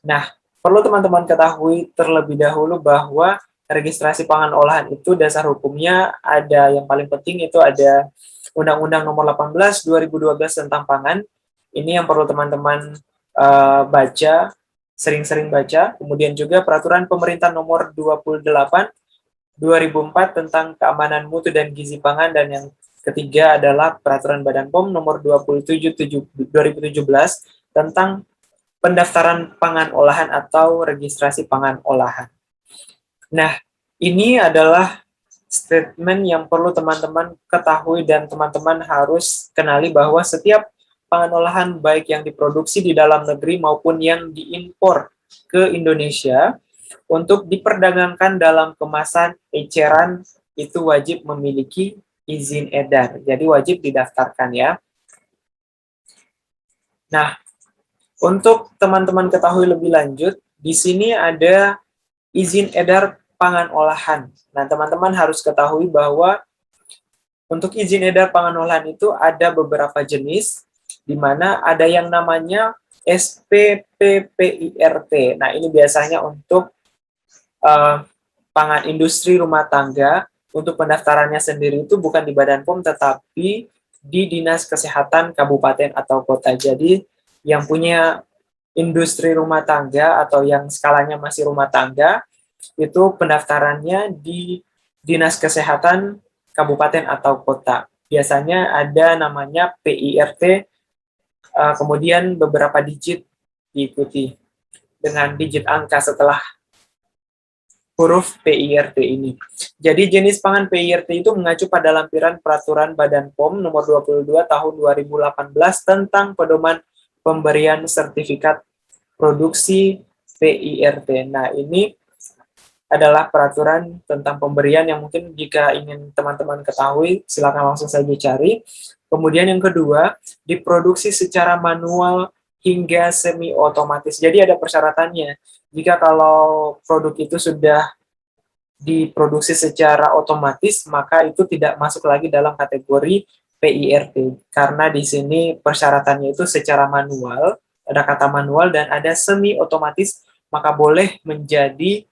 Nah, perlu teman-teman ketahui terlebih dahulu bahwa registrasi pangan olahan itu dasar hukumnya ada yang paling penting itu ada Undang-Undang Nomor 18 2012 tentang pangan. Ini yang perlu teman-teman baca, sering-sering baca. Kemudian juga Peraturan Pemerintah Nomor 28 2004 tentang keamanan mutu dan gizi pangan, dan yang ketiga adalah Peraturan Badan POM Nomor 27 2017 tentang pendaftaran pangan olahan atau registrasi pangan olahan. Nah, ini adalah statement yang perlu teman-teman ketahui dan teman-teman harus kenali bahwa setiap pangan olahan baik yang diproduksi di dalam negeri maupun yang diimpor ke Indonesia untuk diperdagangkan dalam kemasan eceran itu wajib memiliki izin edar. Jadi wajib didaftarkan ya. Nah, untuk teman-teman ketahui lebih lanjut, di sini ada izin edar pangan olahan. Nah, teman-teman harus ketahui bahwa untuk izin edar pangan olahan itu ada beberapa jenis, di mana ada yang namanya SPPPIRT. Nah, ini biasanya untuk pangan industri rumah tangga. Untuk pendaftarannya sendiri itu bukan di Badan POM, tetapi di Dinas Kesehatan Kabupaten atau Kota. Jadi, yang punya industri rumah tangga atau yang skalanya masih rumah tangga, itu pendaftarannya di Dinas Kesehatan Kabupaten atau Kota. Biasanya ada namanya PIRT, kemudian beberapa digit diikuti dengan digit angka setelah huruf PIRT ini. Jadi jenis pangan PIRT itu mengacu pada lampiran Peraturan Badan POM Nomor 22 Tahun 2018 tentang pedoman pemberian sertifikat produksi PIRT. Nah, ini adalah peraturan tentang pemberian yang mungkin jika ingin teman-teman ketahui, silakan langsung saja cari. Kemudian yang kedua, diproduksi secara manual hingga semi otomatis. Jadi ada persyaratannya. Jika kalau produk itu sudah diproduksi secara otomatis, maka itu tidak masuk lagi dalam kategori PIRT. Karena di sini persyaratannya itu secara manual, ada kata manual dan ada semi otomatis, maka boleh menjadi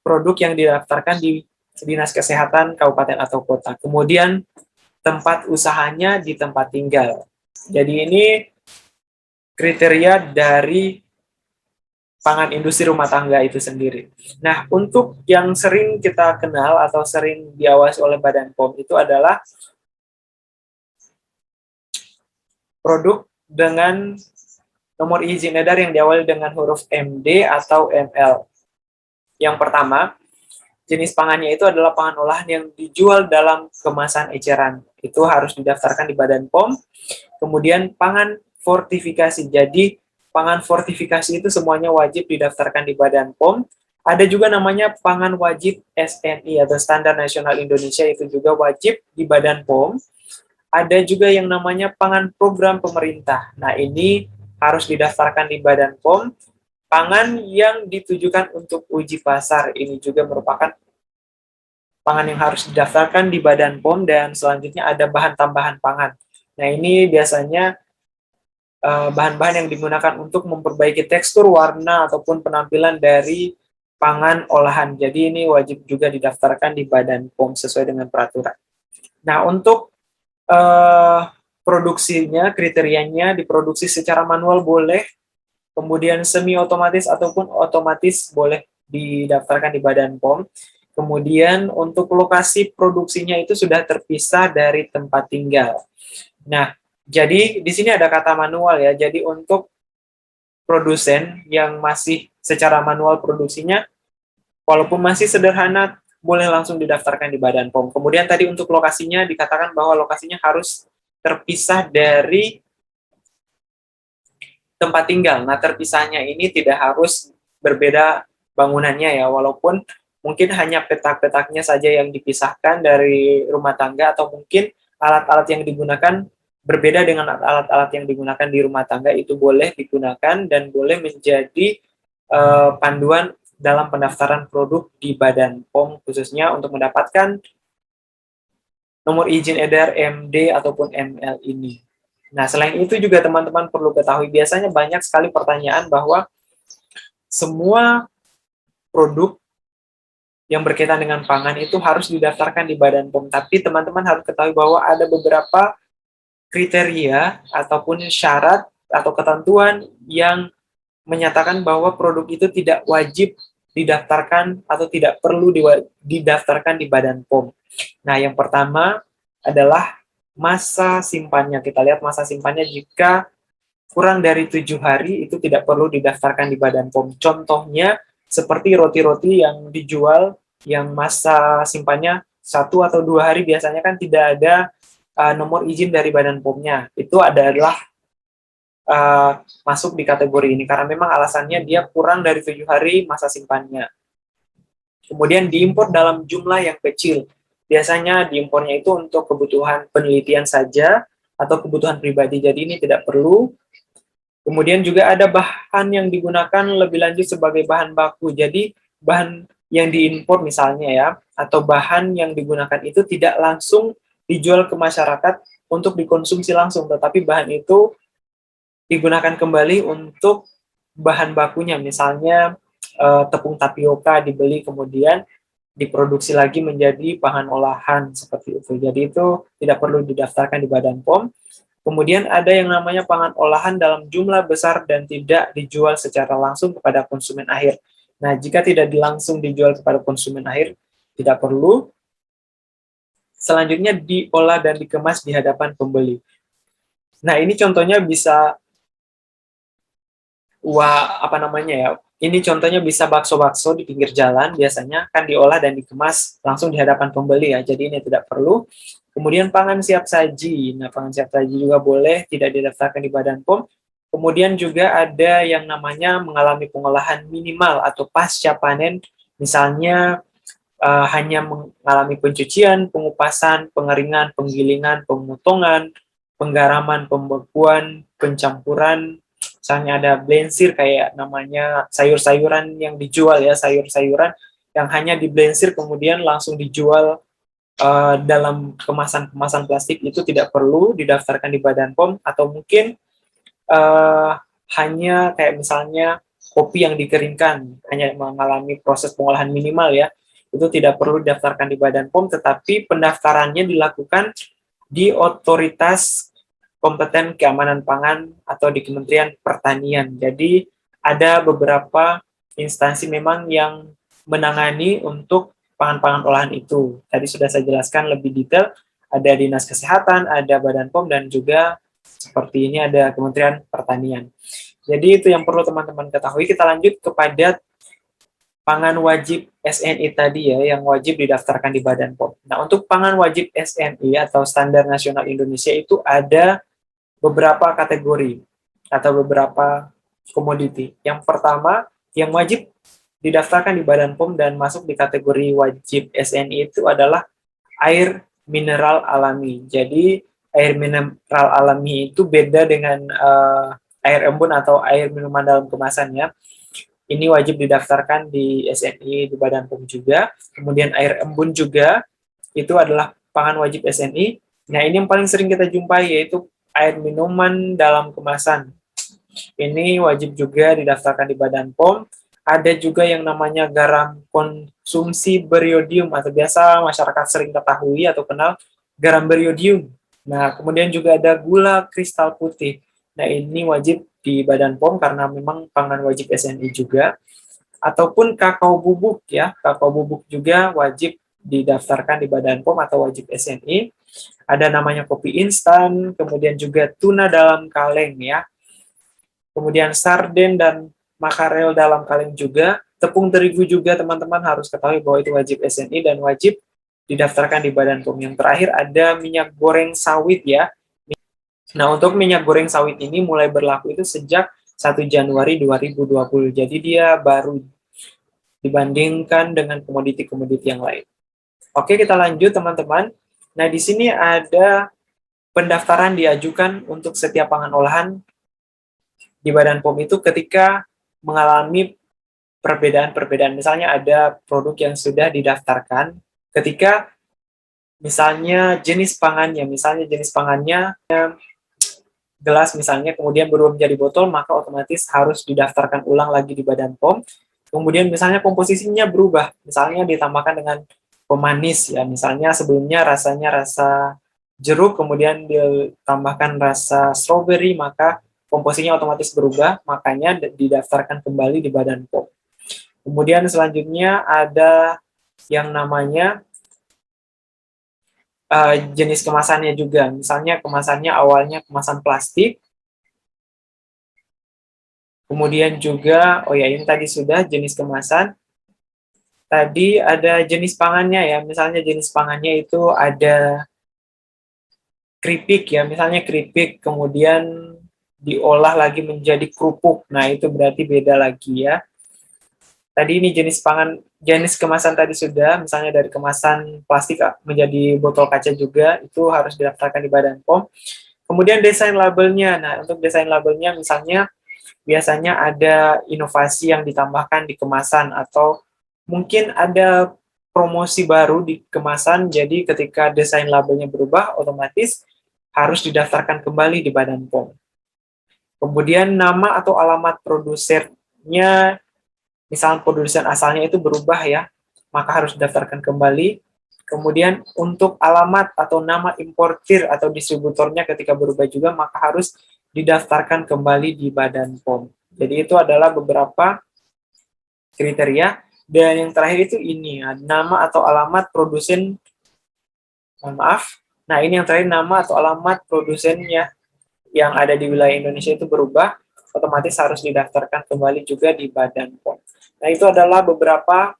produk yang didaftarkan di Dinas Kesehatan Kabupaten atau Kota. Kemudian tempat usahanya di tempat tinggal. Jadi ini kriteria dari pangan industri rumah tangga itu sendiri. Nah, untuk yang sering kita kenal atau sering diawasi oleh Badan POM itu adalah produk dengan nomor izin edar yang diawali dengan huruf MD atau ML. Yang pertama, jenis pangannya itu adalah pangan olahan yang dijual dalam kemasan eceran. Itu harus didaftarkan di Badan POM. Kemudian pangan fortifikasi. Jadi pangan fortifikasi itu semuanya wajib didaftarkan di Badan POM. Ada juga namanya pangan wajib SNI atau Standar Nasional Indonesia, itu juga wajib di Badan POM. Ada juga yang namanya pangan program pemerintah. Nah, ini harus didaftarkan di Badan POM. Pangan yang ditujukan untuk uji pasar ini juga merupakan pangan yang harus didaftarkan di Badan POM, dan selanjutnya ada bahan tambahan pangan. Nah, ini biasanya bahan-bahan yang digunakan untuk memperbaiki tekstur, warna, ataupun penampilan dari pangan olahan. Jadi ini wajib juga didaftarkan di Badan POM sesuai dengan peraturan. Nah, untuk produksinya, kriterianya diproduksi secara manual boleh, kemudian semi otomatis ataupun otomatis boleh didaftarkan di Badan POM. Kemudian untuk lokasi produksinya itu sudah terpisah dari tempat tinggal. Nah, jadi di sini ada kata manual ya. Jadi untuk produsen yang masih secara manual produksinya, walaupun masih sederhana, boleh langsung didaftarkan di Badan POM. Kemudian tadi untuk lokasinya dikatakan bahwa lokasinya harus terpisah dari tempat tinggal. Nah, terpisahnya ini tidak harus berbeda bangunannya ya, walaupun mungkin hanya petak-petaknya saja yang dipisahkan dari rumah tangga, atau mungkin alat-alat yang digunakan berbeda dengan alat-alat yang digunakan di rumah tangga, itu boleh digunakan dan boleh menjadi panduan dalam pendaftaran produk di Badan POM, khususnya untuk mendapatkan nomor izin edar MD ataupun ML ini. Nah, selain itu juga teman-teman perlu ketahui, biasanya banyak sekali pertanyaan bahwa semua produk yang berkaitan dengan pangan itu harus didaftarkan di Badan POM. Tapi teman-teman harus ketahui bahwa ada beberapa kriteria ataupun syarat atau ketentuan yang menyatakan bahwa produk itu tidak wajib didaftarkan atau tidak perlu didaftarkan di Badan POM. Nah, yang pertama adalah masa simpannya. Kita lihat masa simpannya, jika kurang dari 7 hari itu tidak perlu didaftarkan di Badan POM. Contohnya seperti roti-roti yang dijual yang masa simpannya 1 atau 2 hari, biasanya kan tidak ada nomor izin dari Badan POM-nya. Itu adalah masuk di kategori ini karena memang alasannya dia kurang dari 7 hari masa simpannya. Kemudian diimpor dalam jumlah yang kecil. Biasanya diimpornya itu untuk kebutuhan penelitian saja atau kebutuhan pribadi, jadi ini tidak perlu. Kemudian juga ada bahan yang digunakan lebih lanjut sebagai bahan baku. Jadi bahan yang diimpor misalnya ya, atau bahan yang digunakan itu tidak langsung dijual ke masyarakat untuk dikonsumsi langsung, tetapi bahan itu digunakan kembali untuk bahan bakunya. Misalnya tepung tapioka dibeli kemudian diproduksi lagi menjadi bahan olahan seperti itu. Jadi itu tidak perlu didaftarkan di Badan POM. Kemudian ada yang namanya pangan olahan dalam jumlah besar dan tidak dijual secara langsung kepada konsumen akhir. Nah, jika tidak langsung dijual kepada konsumen akhir, tidak perlu. Selanjutnya diolah dan dikemas di hadapan pembeli. Nah, ini contohnya bisa ini contohnya bisa bakso-bakso di pinggir jalan, biasanya kan diolah dan dikemas langsung di hadapan pembeli ya. Jadi ini tidak perlu. Kemudian pangan siap saji. Nah, pangan siap saji juga boleh tidak didaftarkan di Badan POM. Kemudian juga ada yang namanya mengalami pengolahan minimal atau pasca panen, misalnya hanya mengalami pencucian, pengupasan, pengeringan, penggilingan, pemotongan, penggaraman, pembekuan, pencampuran. Misalnya ada blensir, kayak namanya sayur-sayuran yang dijual ya, sayur-sayuran yang hanya diblensir kemudian langsung dijual dalam kemasan-kemasan plastik, itu tidak perlu didaftarkan di Badan POM. Atau mungkin hanya kayak misalnya kopi yang dikeringkan, hanya mengalami proses pengolahan minimal ya, itu tidak perlu didaftarkan di Badan POM, tetapi pendaftarannya dilakukan di otoritas kompeten keamanan pangan atau di Kementerian Pertanian. Jadi ada beberapa instansi memang yang menangani untuk pangan-pangan olahan itu. Tadi sudah saya jelaskan lebih detail, ada Dinas Kesehatan, ada Badan POM, dan juga seperti ini ada Kementerian Pertanian. Jadi itu yang perlu teman-teman ketahui. Kita lanjut kepada pangan wajib SNI tadi ya, yang wajib didaftarkan di Badan POM. Nah, untuk pangan wajib SNI atau Standar Nasional Indonesia itu ada beberapa kategori atau beberapa komoditi. Yang pertama, yang wajib didaftarkan di Badan POM dan masuk di kategori wajib SNI itu adalah air mineral alami. Jadi air mineral alami itu beda dengan air embun atau air minuman dalam kemasan ya. Ini wajib didaftarkan di SNI, di Badan POM juga. Kemudian air embun juga, itu adalah pangan wajib SNI. Nah, ini yang paling sering kita jumpai, yaitu air minuman dalam kemasan. Ini wajib juga didaftarkan di Badan POM. Ada juga yang namanya garam konsumsi beriodium, atau biasa masyarakat sering ketahui atau kenal garam beriodium. Nah, kemudian juga ada gula kristal putih. Nah, ini wajib di Badan POM karena memang pangan wajib SNI juga. Ataupun kakao bubuk ya, kakao bubuk juga wajib didaftarkan di Badan POM atau wajib SNI. Ada namanya kopi instan, kemudian juga tuna dalam kaleng ya. Kemudian sarden dan makarel dalam kaleng juga. Tepung terigu juga teman-teman harus ketahui bahwa itu wajib SNI dan wajib didaftarkan di Badan POM. Yang terakhir ada minyak goreng sawit ya. Nah, untuk minyak goreng sawit ini mulai berlaku itu sejak 1 Januari 2020. Jadi dia baru dibandingkan dengan komoditi-komoditi yang lain. Oke, kita lanjut teman-teman. Nah, di sini ada pendaftaran diajukan untuk setiap pangan olahan di Badan POM itu ketika mengalami perbedaan-perbedaan. Misalnya ada produk yang sudah didaftarkan ketika misalnya jenis pangannya gelas misalnya, kemudian berubah menjadi botol, maka otomatis harus didaftarkan ulang lagi di Badan POM. Kemudian misalnya komposisinya berubah, misalnya ditambahkan dengan pemanis ya, misalnya sebelumnya rasanya rasa jeruk, kemudian ditambahkan rasa strawberry, maka komposisinya otomatis berubah, makanya didaftarkan kembali di Badan POM. Kemudian selanjutnya ada yang namanya jenis kemasannya juga. Misalnya kemasannya awalnya kemasan plastik, kemudian juga, oh ya ini tadi sudah jenis kemasan. Tadi ada jenis pangannya ya, misalnya jenis pangannya itu ada keripik ya, misalnya keripik, kemudian diolah lagi menjadi kerupuk. Nah itu berarti beda lagi ya. Tadi ini jenis pangan, jenis kemasan tadi sudah, misalnya dari kemasan plastik menjadi botol kaca juga, itu harus didaftarkan di Badan POM. Kemudian desain labelnya, nah untuk desain labelnya misalnya biasanya ada inovasi yang ditambahkan di kemasan atau mungkin ada promosi baru di kemasan, jadi ketika desain labelnya berubah, otomatis harus didaftarkan kembali di Badan POM. Kemudian nama atau alamat produsernya, misalnya produsen asalnya itu berubah ya, maka harus didaftarkan kembali. Kemudian untuk alamat atau nama importir atau distributornya ketika berubah juga, maka harus didaftarkan kembali di Badan POM. Jadi itu adalah beberapa kriteria. Dan yang terakhir itu ini, nama atau alamat produsen, mohon maaf. Nah ini yang terakhir, nama atau alamat produsennya yang ada di wilayah Indonesia itu berubah, otomatis harus didaftarkan kembali juga di Badan POM. Nah itu adalah beberapa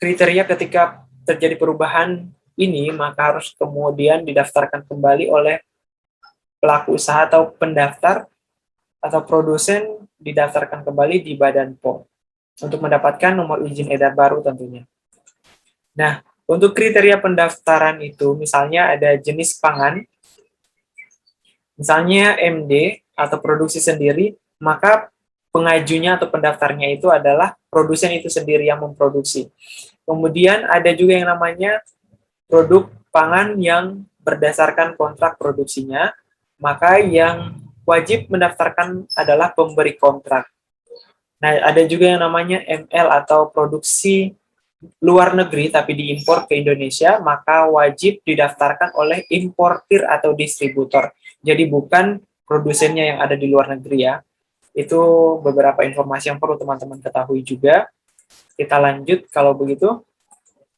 kriteria ketika terjadi perubahan ini, maka harus kemudian didaftarkan kembali oleh pelaku usaha atau pendaftar atau produsen, didaftarkan kembali di Badan POM untuk mendapatkan nomor izin edar baru tentunya. Nah, untuk kriteria pendaftaran itu misalnya ada jenis pangan, misalnya MD atau produksi sendiri, maka pengajunya atau pendaftarnya itu adalah produsen itu sendiri yang memproduksi. Kemudian ada juga yang namanya produk pangan yang berdasarkan kontrak produksinya, maka yang wajib mendaftarkan adalah pemberi kontrak. Nah, ada juga yang namanya ML atau produksi luar negeri tapi diimpor ke Indonesia, maka wajib didaftarkan oleh importir atau distributor. Jadi bukan produsennya yang ada di luar negeri ya. Itu beberapa informasi yang perlu teman-teman ketahui juga. Kita lanjut kalau begitu.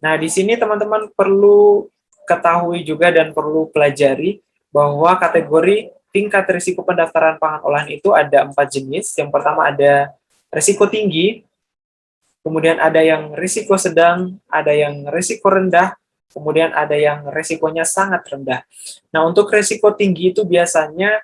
Nah, di sini teman-teman perlu ketahui juga dan perlu pelajari bahwa kategori tingkat risiko pendaftaran pangan olahan itu ada 4 jenis. Yang pertama ada risiko tinggi, kemudian ada yang risiko sedang, ada yang risiko rendah, kemudian ada yang risikonya sangat rendah. Nah, untuk risiko tinggi itu biasanya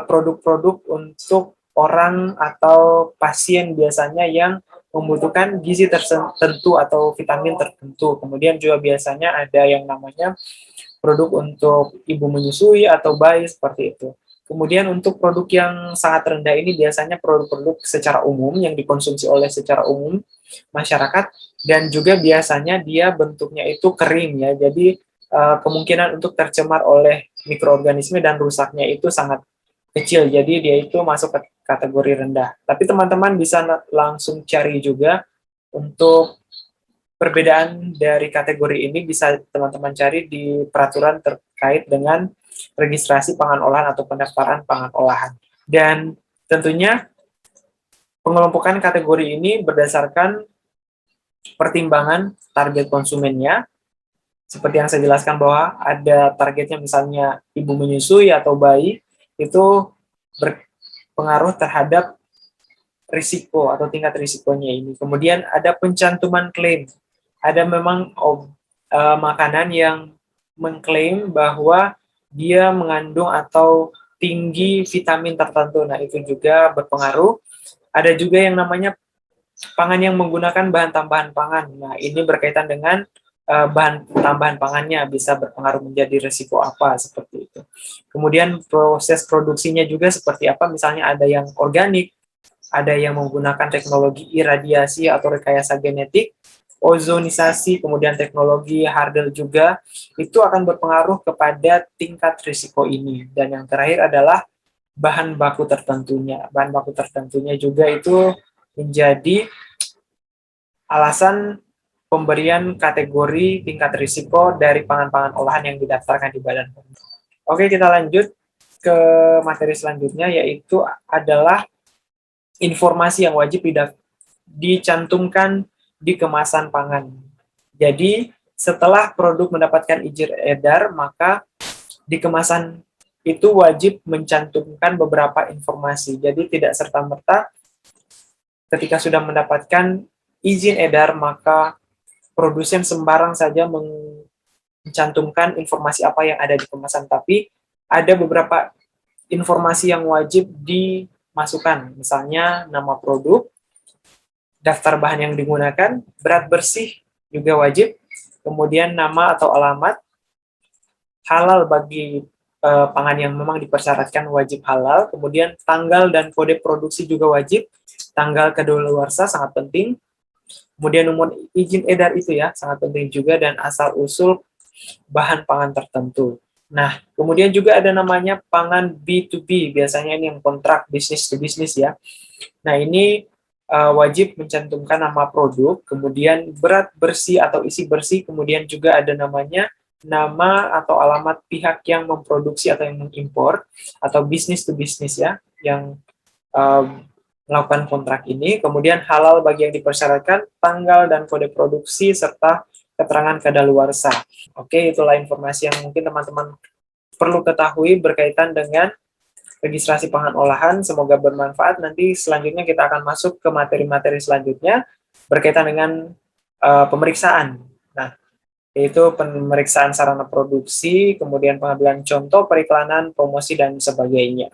produk-produk untuk orang atau pasien biasanya yang membutuhkan gizi tertentu atau vitamin tertentu. Kemudian juga biasanya ada yang namanya produk untuk ibu menyusui atau bayi seperti itu. Kemudian untuk produk yang sangat rendah ini biasanya produk-produk secara umum yang dikonsumsi oleh secara umum masyarakat, dan juga biasanya dia bentuknya itu kering ya. Jadi kemungkinan untuk tercemar oleh mikroorganisme dan rusaknya itu sangat kecil. Jadi dia itu masuk ke kategori rendah. Tapi teman-teman bisa langsung cari juga untuk perbedaan dari kategori ini, bisa teman-teman cari di peraturan terkait dengan registrasi pangan olahan atau pendaftaran pangan olahan. Dan tentunya pengelompokan kategori ini berdasarkan pertimbangan target konsumennya, seperti yang saya jelaskan bahwa ada targetnya misalnya ibu menyusui atau bayi, itu berpengaruh terhadap risiko atau tingkat risikonya ini. Kemudian ada pencantuman klaim. Ada memang makanan yang mengklaim bahwa dia mengandung atau tinggi vitamin tertentu. Nah, itu juga berpengaruh. Ada juga yang namanya pangan yang menggunakan bahan tambahan pangan. Nah, ini berkaitan dengan bahan tambahan pangannya bisa berpengaruh menjadi risiko apa, seperti itu. Kemudian proses produksinya juga seperti apa, misalnya ada yang organik, ada yang menggunakan teknologi iradiasi atau rekayasa genetik, ozonisasi, kemudian teknologi hardware juga, itu akan berpengaruh kepada tingkat risiko ini. Dan yang terakhir adalah bahan baku tertentunya. Bahan baku tertentunya juga itu menjadi alasan pemberian kategori tingkat risiko dari pangan-pangan olahan yang didaftarkan di Badan POM. Oke, kita lanjut ke materi selanjutnya, yaitu adalah informasi yang wajib dicantumkan di kemasan pangan. Jadi, setelah produk mendapatkan izin edar, maka di kemasan itu wajib mencantumkan beberapa informasi. Jadi, tidak serta-merta ketika sudah mendapatkan izin edar, maka produsen sembarang saja mencantumkan informasi apa yang ada di kemasan, tapi ada beberapa informasi yang wajib dimasukkan, misalnya nama produk, daftar bahan yang digunakan, berat bersih juga wajib, kemudian nama atau alamat, halal bagi pangan yang memang dipersyaratkan wajib halal, kemudian tanggal dan kode produksi juga wajib, tanggal kadaluarsa sangat penting, kemudian nomor izin edar itu ya, sangat penting juga, dan asal-usul bahan pangan tertentu. Nah, kemudian juga ada namanya pangan B2B, biasanya ini yang kontrak bisnis to bisnis ya. Nah, ini wajib mencantumkan nama produk, kemudian berat bersih atau isi bersih, kemudian juga ada namanya nama atau alamat pihak yang memproduksi atau yang mengimpor, atau bisnis to bisnis ya, yang melakukan kontrak ini, kemudian halal bagi yang dipersyaratkan, tanggal dan kode produksi, serta keterangan kadaluarsa. Oke, itulah informasi yang mungkin teman-teman perlu ketahui berkaitan dengan registrasi pangan olahan. Semoga bermanfaat. Nanti selanjutnya kita akan masuk ke materi-materi selanjutnya berkaitan dengan pemeriksaan. Nah, yaitu pemeriksaan sarana produksi, kemudian pengambilan contoh, periklanan, promosi, dan sebagainya.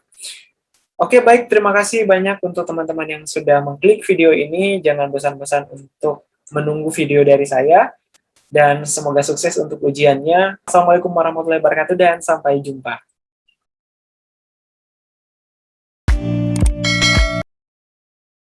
Oke, baik. Terima kasih banyak untuk teman-teman yang sudah mengklik video ini. Jangan bosan-bosan untuk menunggu video dari saya. Dan semoga sukses untuk ujiannya. Assalamualaikum warahmatullahi wabarakatuh dan sampai jumpa.